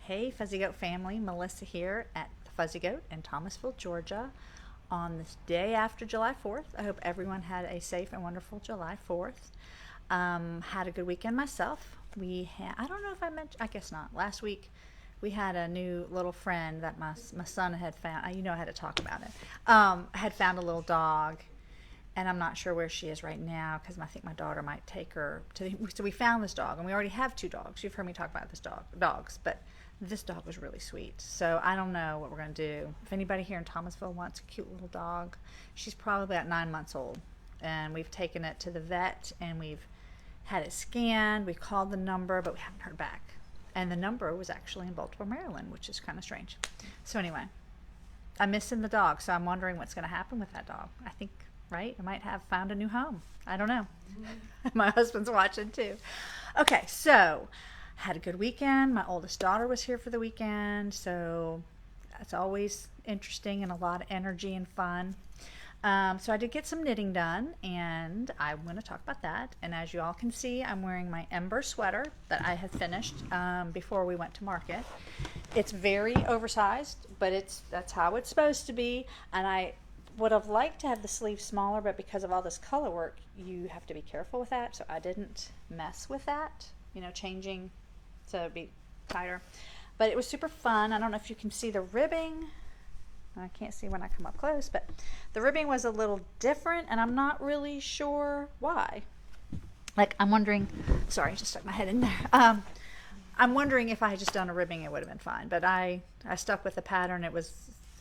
Hey Fuzzy Goat family, Melissa here at the Fuzzy Goat in Thomasville, Georgia on this day after July 4th. I hope everyone had a safe and wonderful July 4th. Had a good weekend myself. I don't know if I mentioned, I guess not. Last week we had a new little friend that my son had found. You know I had to talk about it. Had found a little dog. And I'm not sure where she is right now because I think my daughter might take her to. So we found this dog, and we already have two dogs. You've heard me talk about dogs, but this dog was really sweet. So I don't know what we're gonna do. If anybody here in Thomasville wants a cute little dog, she's probably about 9 months old, and we've taken it to the vet and we've had it scanned. We've called the number, but we haven't heard back. And the number was actually in Baltimore, Maryland, which is kind of strange. So anyway, I'm missing the dog, so I'm wondering what's gonna happen with that dog. I think. Right? I might have found a new home. I don't know. My husband's watching too. Okay, so had a good weekend. My oldest daughter was here for the weekend, so that's always interesting and a lot of energy and fun. So I did get some knitting done, and I'm going to talk about that. And as you all can see, I'm wearing my Ember sweater that I had finished before we went to market. It's very oversized, but that's how it's supposed to be. And I would have liked to have the sleeves smaller, but because of all this color work, you have to be careful with that. So I didn't mess with that, changing to be tighter. But it was super fun. I don't know if you can see the ribbing. I can't see when I come up close, but the ribbing was a little different, and I'm not really sure why. Like, I'm wondering, sorry, I just stuck my head in there. I'm wondering if I had just done a ribbing, it would have been fine. But I stuck with the pattern.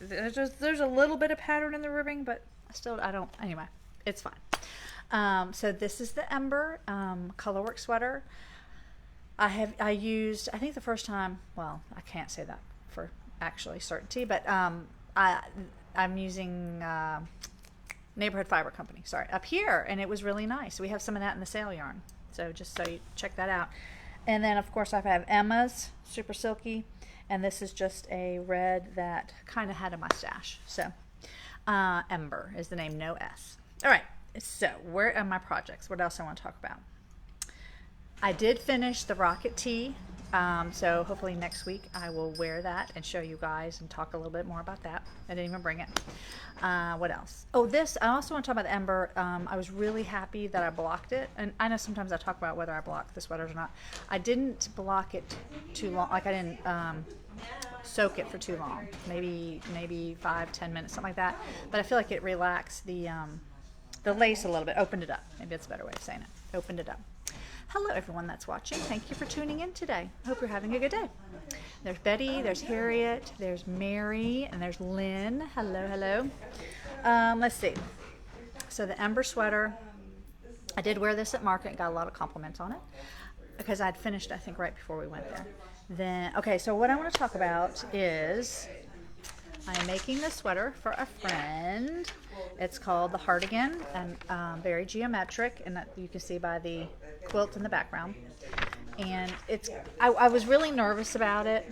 There's a little bit of pattern in the ribbing, but anyway, it's fine. So this is the Ember colorwork sweater. I used, I think the first time, well, I can't say that for actually certainty, but I'm using Neighborhood Fiber Company, up here, and it was really nice. We have some of that in the sale yarn, so just so you check that out. And then of course I have Emma's super silky. And this is just a red that kind of had a mustache. So Ember is the name, no S. All right, so where are my projects? What else I want to talk about? I did finish the Rocket Tee. So hopefully next week I will wear that and show you guys and talk a little bit more about that. I didn't even bring it. What else? Oh, I also want to talk about the Ember. I was really happy that I blocked it. And I know sometimes I talk about whether I block the sweaters or not. I didn't block it too long. Like I didn't soak it for too long. Maybe 5-10 minutes, something like that. But I feel like it relaxed the lace a little bit, opened it up. Maybe that's a better way of saying it. Opened it up. Hello everyone that's watching. Thank you for tuning in today. I hope you're having a good day. There's Betty, there's Harriet, there's Mary, and there's Lynn. Hello. Let's see. So the Ember sweater, I did wear this at market and got a lot of compliments on it because I'd finished, I think, right before we went there. Then, okay, so what I want to talk about is I'm making this sweater for a friend. It's called the Hardigan, and very geometric, and you can see by the quilt in the background. And I was really nervous about it.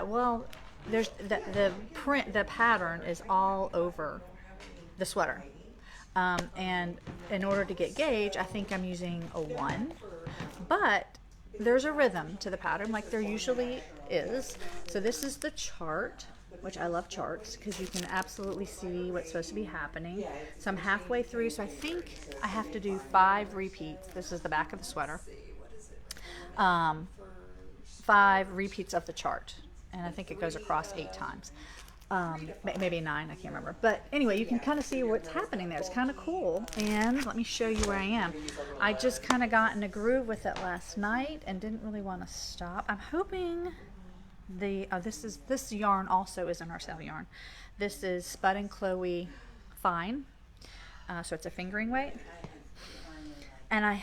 Well, there's the print, the pattern is all over the sweater. And in order to get gauge, I think I'm using a 1, but there's a rhythm to the pattern like there usually is. So this is the chart, which I love charts because you can absolutely see what's supposed to be happening. So I'm halfway through, so I think I have to do 5 repeats. This is the back of the sweater. 5 repeats of the chart, and I think it goes across 8 times. Maybe 9, I can't remember. But anyway, you can kind of see what's happening there. It's kind of cool. And let me show you where I am. I just kind of got in a groove with it last night and didn't really want to stop. I'm hoping this yarn also is in our sale yarn. This is Spud and Chloe Fine. So it's a fingering weight. And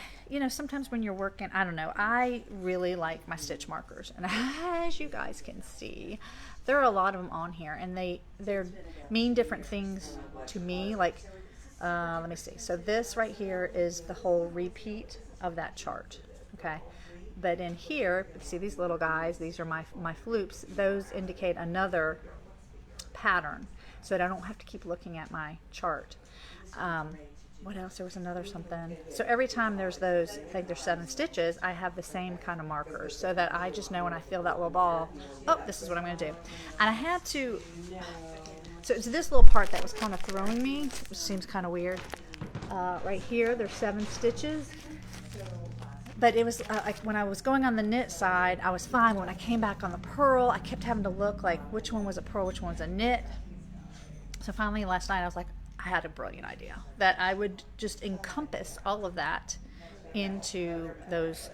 sometimes when you're working, I don't know, I really like my stitch markers. And as you guys can see, there are a lot of them on here, and they mean different things to me. Like, let me see. So this right here is the whole repeat of that chart, okay? But in here, see these little guys, these are my floops. Those indicate another pattern, so that I don't have to keep looking at my chart. what else? There was another something. So every time there's those, I think there's 7 stitches, I have the same kind of markers so that I just know when I feel that little ball, oh, this is what I'm going to do. And I had to, so it's this little part that was kind of throwing me, which seems kind of weird. Right here, there's 7 stitches. But it was like when I was going on the knit side, I was fine. When I came back on the purl, I kept having to look like which one was a purl, which one was a knit. So finally last night I was like, I had a brilliant idea that I would just encompass all of that into those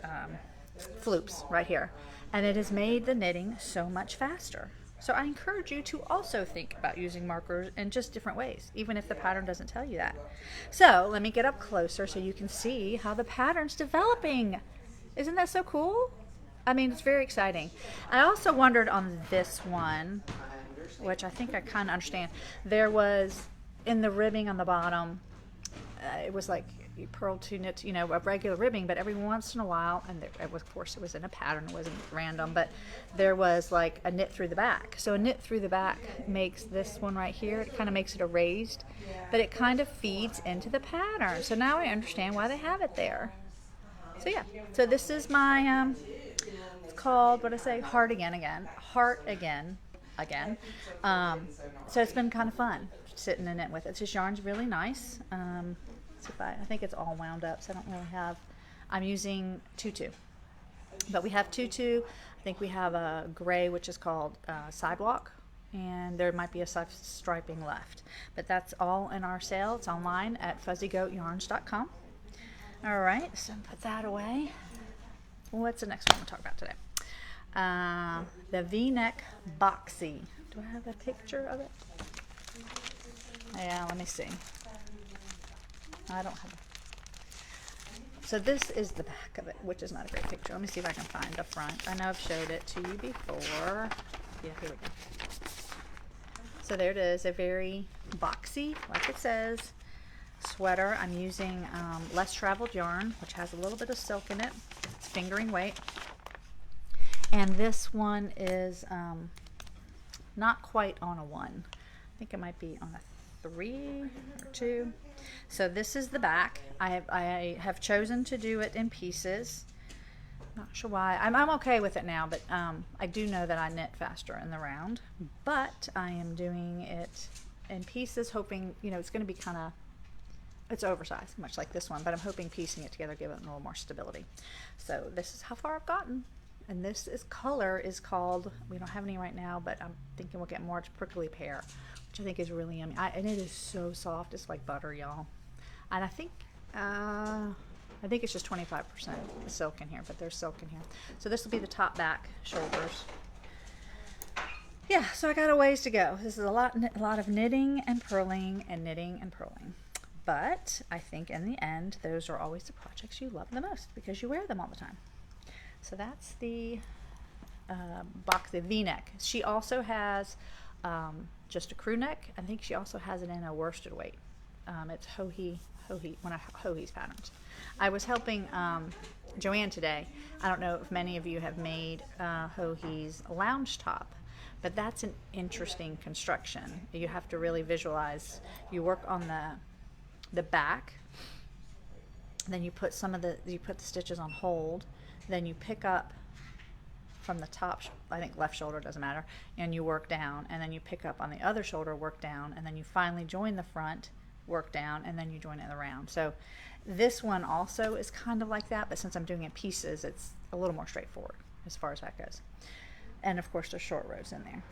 floops right here. And it has made the knitting so much faster. So I encourage you to also think about using markers in just different ways, even if the pattern doesn't tell you that. So let me get up closer so you can see how the pattern's developing. Isn't that so cool? I mean, it's very exciting. I also wondered on this one, which I think I kind of understand, there was in the ribbing on the bottom, it was like you purl 2 knits, you know, a regular ribbing, but every once in a while, and there, of course it was in a pattern, it wasn't random, but there was like a knit through the back. So a knit through the back makes this one right here, it kind of makes it a raised, but it kind of feeds into the pattern. So now I understand why they have it there. So yeah, so this is my, it's called, what did I say, Heart Again. So it's been kind of fun sitting in it with it. This yarn's really nice. See if I think it's all wound up, so I don't really have, I'm using tutu, but we have tutu. I think we have a gray, which is called Sidewalk, and there might be a striping left, but that's all in our sale. It's online at fuzzygoatyarns.com. All right, so put that away. What's the next one we'll talk about today? The V-neck boxy. Do I have a picture of it? Yeah, let me see. I don't have a... So this is the back of it, which is not a great picture. Let me see if I can find the front. I know I've showed it to you before. Yeah, here we go. So there it is, a very boxy, like it says, sweater. I'm using less traveled yarn, which has a little bit of silk in it. It's fingering weight. And this one is not quite on a 1. I think it might be on a 3 or 2. So this is the back. I have chosen to do it in pieces. Not sure why. I'm okay with it now, but I do know that I knit faster in the round. But I am doing it in pieces, hoping, you know, it's going to be kind of, it's oversized, much like this one, but I'm hoping piecing it together give it a little more stability. So this is how far I've gotten. And this color is called, we don't have any right now, but I'm thinking we'll get more. It's Prickly Pear, which I think is really yummy. And it is so soft. It's like butter, y'all. And I think it's just 25% silk in here, but there's silk in here. So this will be the top, back, shoulders. Yeah, so I got a ways to go. This is a lot of knitting and purling and knitting and purling. But I think in the end, those are always the projects you love the most because you wear them all the time. So that's the box, the V-neck. She also has just a crew neck. I think she also has it in a worsted weight. It's one of Hohi's patterns. I was helping Joanne today. I don't know if many of you have made Hohi's lounge top, but that's an interesting construction. You have to really visualize. You work on the back, then you put the stitches on hold. Then you pick up from the top, I think left shoulder, doesn't matter, and you work down, and then you pick up on the other shoulder, work down, and then you finally join the front, work down, and then you join it in the round. So this one also is kind of like that, but since I'm doing it pieces, it's a little more straightforward as far as that goes. And of course there's short rows in there.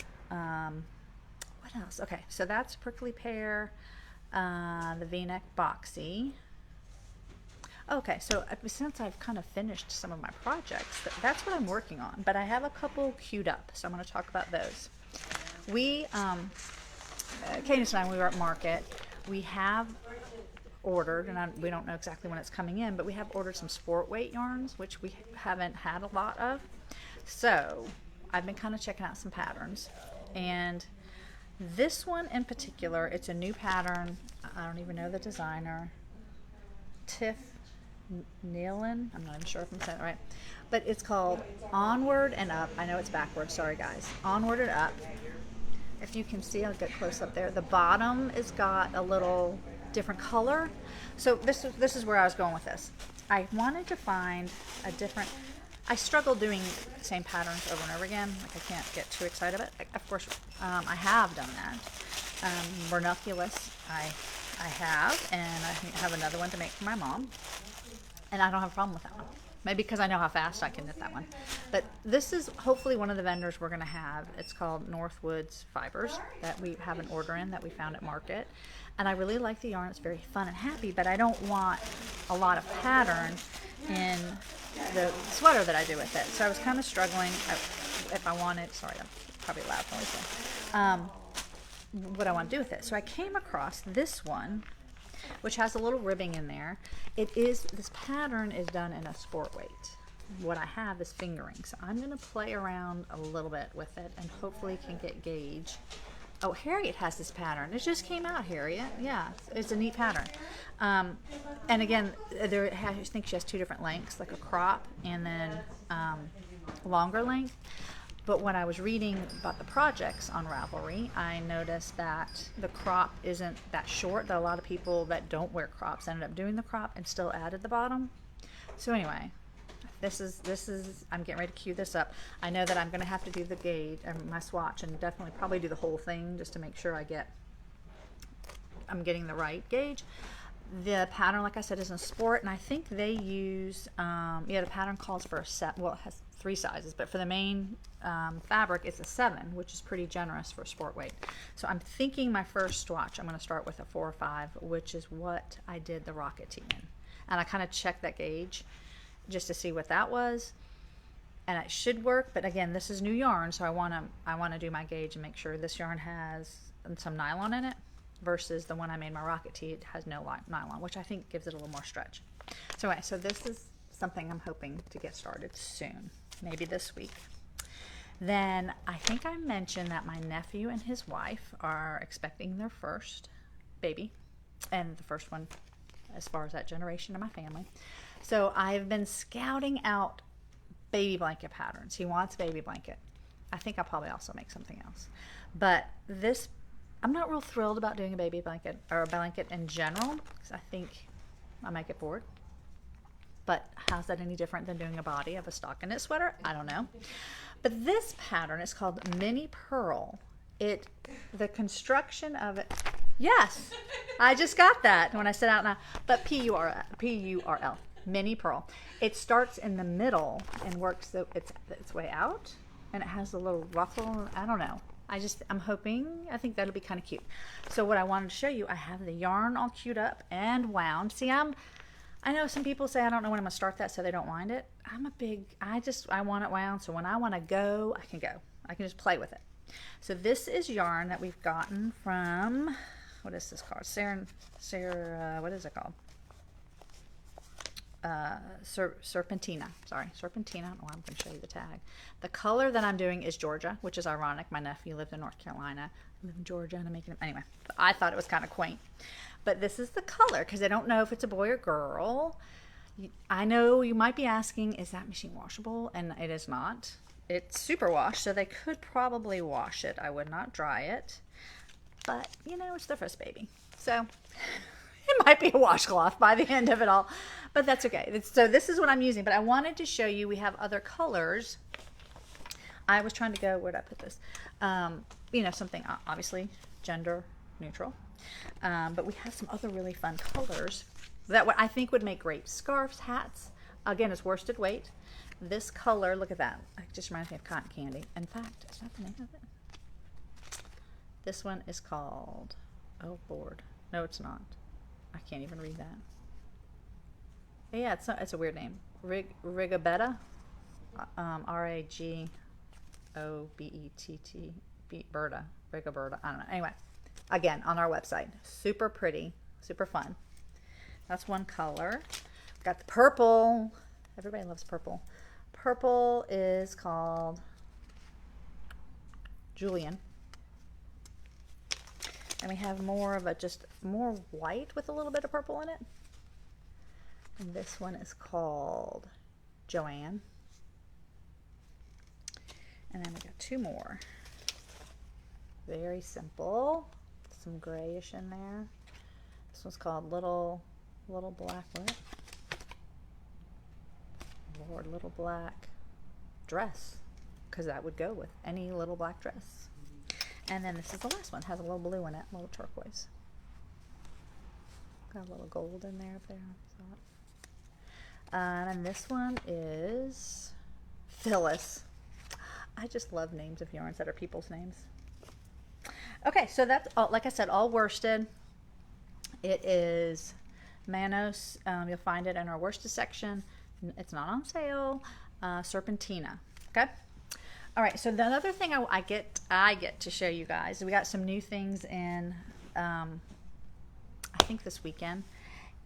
What else? Okay, so that's Prickly Pear, the V-neck boxy. Okay, so since I've kind of finished some of my projects, that's what I'm working on, but I have a couple queued up, so I'm going to talk about those. We, Cadence and I, we were at market, we have ordered, and we don't know exactly when it's coming in, but we have ordered some sport weight yarns, which we haven't had a lot of. So I've been kind of checking out some patterns, and this one in particular, it's a new pattern. I don't even know the designer. Tiff Nealon, I'm not even sure if I'm saying it right, but it's called Onward and Up. I know it's backwards, sorry guys. Onward and Up. If you can see, I'll get close up there. The bottom has got a little different color. So this is where I was going with this. I wanted to find a different. I struggle doing the same patterns over and over again. Like, I can't get too excited about it. Of course, I have done that. Vernaculus, I have, and I have another one to make for my mom. And I don't have a problem with that one. Maybe because I know how fast I can knit that one. But this is hopefully one of the vendors we're going to have. It's called Northwoods Fibers that we have an order in that we found at Market. And I really like the yarn. It's very fun and happy, but I don't want a lot of pattern in the sweater that I do with it. So I was kind of struggling if I wanted, sorry, that's probably loud noise, what I want to do with it. So I came across this one, which has a little ribbing in there. This pattern is done in a sport weight. What I have is fingering. So I'm going to play around a little bit with it and hopefully can get gauge. Oh, Harriet has this pattern. It just came out, Harriet. Yeah, it's a neat pattern. And again, I think she has two different lengths, like a crop and then longer length. But when I was reading about the projects on Ravelry, I noticed that the crop isn't that short, that a lot of people that don't wear crops ended up doing the crop and still added the bottom. So anyway, this is I'm getting ready to cue this up. I know that I'm going to have to do the gauge and my swatch and definitely probably do the whole thing just to make sure I'm getting the right gauge. The pattern, like I said, is in sport, and I think they use, the pattern calls for a set, well, it has 3 sizes, but for the main fabric, it's a 7, which is pretty generous for sport weight. So I'm thinking my first swatch, I'm going to start with a 4 or 5, which is what I did the rocket tee in. And I kind of checked that gauge just to see what that was, and it should work, but again, this is new yarn, so I want to do my gauge and make sure this yarn has some nylon in it, versus the one I made my rocket tee, it has no nylon, which I think gives it a little more stretch. So anyway, so this is something I'm hoping to get started soon, maybe this week. Then I think I mentioned that my nephew and his wife are expecting their first baby, and the first one as far as that generation of my family. So I've been scouting out baby blanket patterns. He wants baby blanket. I think I'll probably also make something else. But this, I'm not real thrilled about doing a baby blanket or a blanket in general, because I think I might get bored. But how's that any different than doing a body of a stockinette sweater? I don't know. But this pattern is called Mini Pearl. The construction of it, yes, I just got that when I said out now. But P-U-R-L, Mini Pearl. It starts in the middle and works its way out, and it has a little ruffle. I don't know. I'm hoping, I think that'll be kind of cute. So what I wanted to show you, I have the yarn all queued up and wound. See, I know some people say I don't know when I'm gonna start that so they don't wind it. I want it wound, so when I want to go, I can go. I can just play with it. So this is yarn that we've gotten from, what is this called? What is it called? Serpentina. Sorry, Serpentina. Oh, I'm going to show you the tag. The color that I'm doing is Georgia, which is ironic. My nephew lived in North Carolina. I live in Georgia, and I'm making it. Anyway, I thought it was kind of quaint. But this is the color, because I don't know if it's a boy or girl. I know you might be asking, is that machine washable? And it is not. It's super wash, so they could probably wash it. I would not dry it. But, it's their first baby. So it might be a washcloth by the end of it all. But that's okay. So this is what I'm using. But I wanted to show you we have other colors. I was trying to go, where'd I put this? Something obviously gender neutral. But we have some other really fun colors that I think would make great scarves, hats. Again, it's worsted weight. This color, look at that. It just reminds me of cotton candy. In fact, is that the name of it? This one is called, oh Lord. No, it's not. I can't even read that. Yeah, it's a weird name. Rigobetta. Ragobetti. Berta. Rigoberta. I don't know. Anyway, again, on our website. Super pretty. Super fun. That's one color. Got the purple. Everybody loves purple. Purple is called Julian. And we have more of just more white with a little bit of purple in it. And this one is called Joanne. And then we got 2 more. Very simple. Some grayish in there. This one's called Little Black what? Lord, Little Black Dress, because that would go with any little black dress. And then this is the last one. It has a little blue in it, a little turquoise. Got a little gold in there up there. And this one is Phyllis. I just love names of yarns that are people's names. Okay, so that's all, like I said, all worsted. It is Manos. You'll find it in our worsted section. It's not on sale. Serpentina. Okay. All right. So the other thing I get to show you guys. We got some new things in. I think this weekend,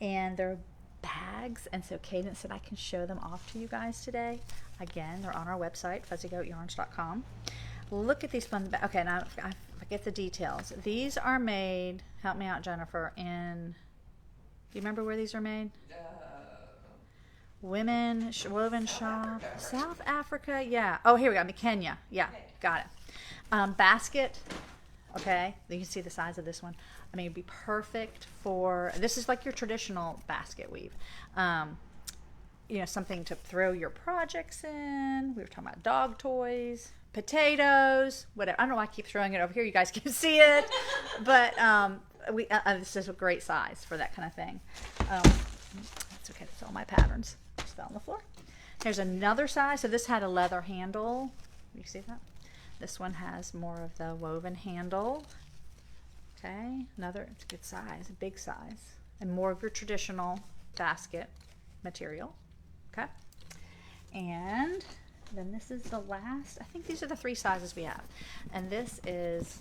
and they're bags. And so Cadence said I can show them off to you guys today. Again, they're on our website, fuzzygoatyarns.com. Look at these fun bags. Okay, now I forget the details. These are made. Help me out, Jennifer. Do you remember where these are made? Women woven shop, South Africa. Yeah. Oh, here we go. Kenya. Yeah, got it. Basket. Okay, you can see the size of this one. I mean, it'd be perfect for. This is like your traditional basket weave. You know, something to throw your projects in. We were talking about dog toys, potatoes, whatever. I don't know why I keep throwing it over here. You guys can see it, but this is a great size for that kind of thing. That's okay. That's all my patterns. Just fell on the floor. There's another size. So this had a leather handle. You see that? This one has more of the woven handle. Okay, it's a good size, a big size, and more of your traditional basket material. Okay, and then this is the last. I think these are the 3 sizes we have, and this is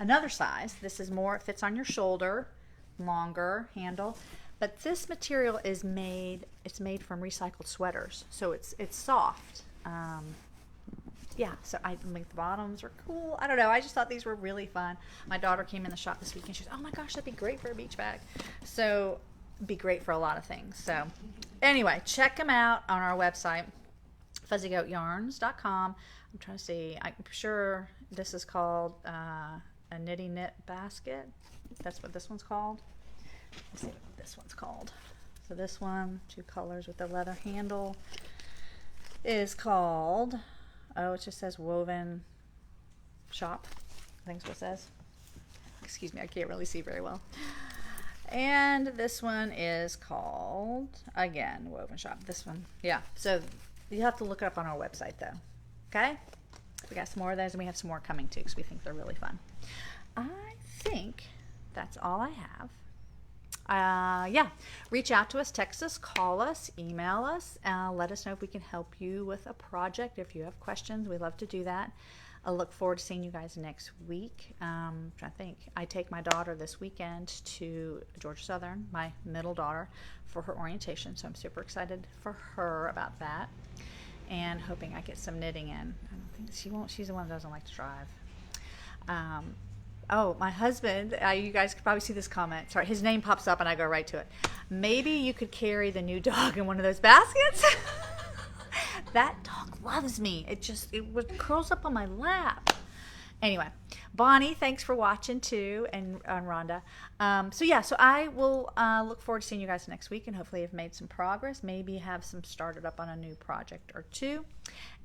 another size. This is more. It fits on your shoulder, longer handle. But this material is made. It's made from recycled sweaters, so it's soft. Yeah, so I think the bottoms are cool. I don't know. I just thought these were really fun. My daughter came in the shop this week and she was, oh my gosh, that'd be great for a beach bag. So it'd be great for a lot of things. So anyway, check them out on our website, fuzzygoatyarns.com. I'm trying to see. I'm sure this is called a nitty knit basket. That's what this one's called. Let's see what this one's called. So this one, 2 colors with the leather handle, is called... Oh, it just says woven shop. I think that's what it says. Excuse me, I can't really see very well. And this one is called, again, woven shop. This one, yeah. So you have to look it up on our website, though. Okay? We got some more of those, and we have some more coming, too, because we think they're really fun. I think that's all I have. Yeah, reach out to us, text us, call us, email us, let us know if we can help you with a project. If you have questions, we love to do that. I look forward to seeing you guys next week. I'm trying to think. I take my daughter this weekend to Georgia Southern, my middle daughter, for her orientation, so I'm super excited for her about that, and hoping I get some knitting in. I don't think she won't. She's the one that doesn't like to drive. Oh, my husband, you guys could probably see this comment. Sorry, his name pops up and I go right to it. Maybe you could carry the new dog in one of those baskets. That dog loves me. It curls up on my lap. Anyway, Bonnie, thanks for watching too, and Rhonda. So I will look forward to seeing you guys next week, and hopefully you've made some progress. Maybe have some started up on a new project or 2.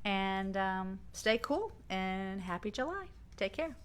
And stay cool and happy July. Take care.